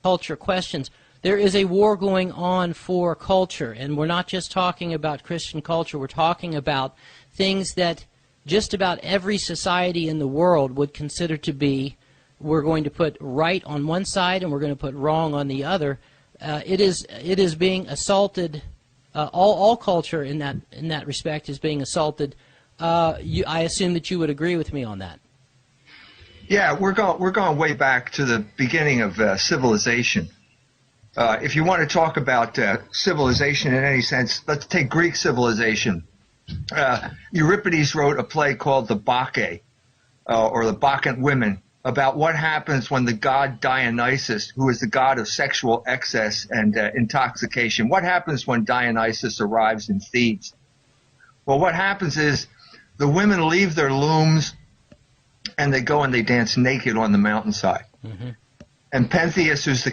culture questions. There is a war going on for culture, and we're not just talking about Christian culture. We're talking about things that just about every society in the world would consider to be, we're going to put right on one side and we're going to put wrong on the other. It is being assaulted. All culture in that respect is being assaulted. I assume that you would agree with me on that. Yeah, we're going way back to the beginning of civilization. If you want to talk about civilization in any sense, let's take Greek civilization. Euripides wrote a play called the Bacchae, or the Bacchant Women, about what happens when the god Dionysus, who is the god of sexual excess and intoxication, what happens when Dionysus arrives in Thebes? Well, what happens is the women leave their looms and they go and they dance naked on the mountainside. Mm-hmm. And Pentheus, who's the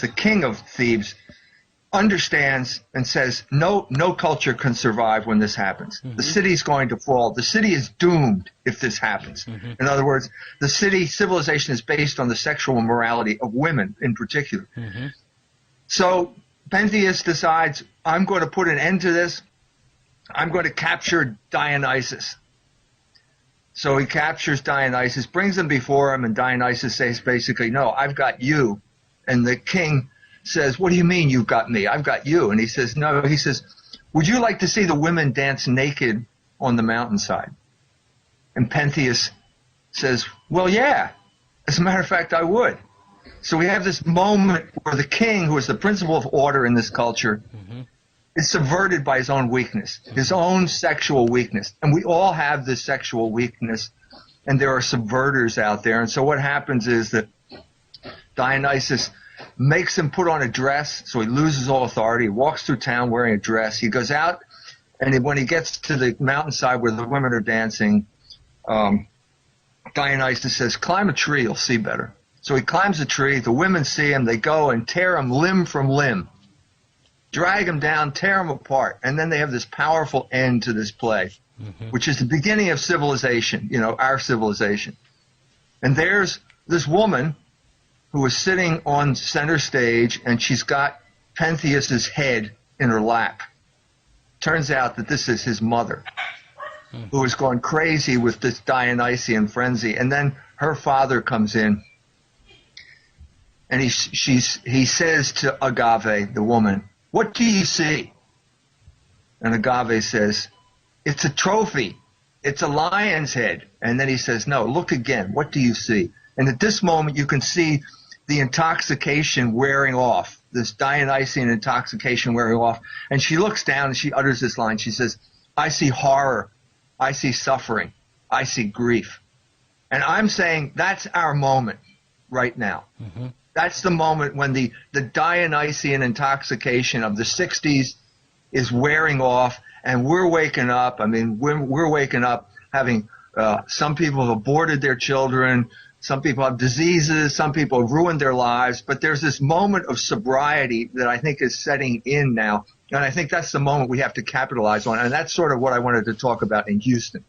king of Thebes, understands and says, no culture can survive when this happens. Mm-hmm. The city's going to fall. The city is doomed if this happens. Mm-hmm. In other words, the civilization is based on the sexual morality of women in particular. Mm-hmm. So Pentheus decides, I'm going to put an end to this. I'm going to capture Dionysus. So he captures Dionysus, brings him before him, and Dionysus says basically, no, I've got you. And the king says, what do you mean you've got me? I've got you. And he says, no. He says, would you like to see the women dance naked on the mountainside? And Pentheus says, well, yeah. As a matter of fact, I would. So we have this moment where the king, who is the principle of order in this culture, mm-hmm. is subverted by his own weakness, his own sexual weakness. And we all have this sexual weakness, and there are subverters out there. And so what happens is that Dionysus makes him put on a dress, so he loses all authority. He walks through town wearing a dress. He goes out, and when he gets to the mountainside where the women are dancing, Dionysus says, climb a tree, you'll see better. So he climbs a tree. The women see him. They go and tear him limb from limb, drag him down, tear him apart. And then they have this powerful end to this play, mm-hmm. which is the beginning of civilization, our civilization. And there's this woman who is sitting on center stage, and she's got Pentheus's head in her lap. Turns out that this is his mother, who is going crazy with this Dionysian frenzy. And then her father comes in, and he says to Agave, the woman, what do you see? And Agave says, it's a trophy. It's a lion's head. And then he says, no, look again. What do you see? And at this moment, you can see the intoxication wearing off, this Dionysian intoxication wearing off. And she looks down and she utters this line. She says, I see horror. I see suffering. I see grief. And I'm saying that's our moment right now. Mm-hmm. That's the moment when the Dionysian intoxication of the 60s is wearing off, and we're waking up. I mean, we're waking up having some people have aborted their children. Some people have diseases. Some people have ruined their lives. But there's this moment of sobriety that I think is setting in now. And I think that's the moment we have to capitalize on. And that's sort of what I wanted to talk about in Houston.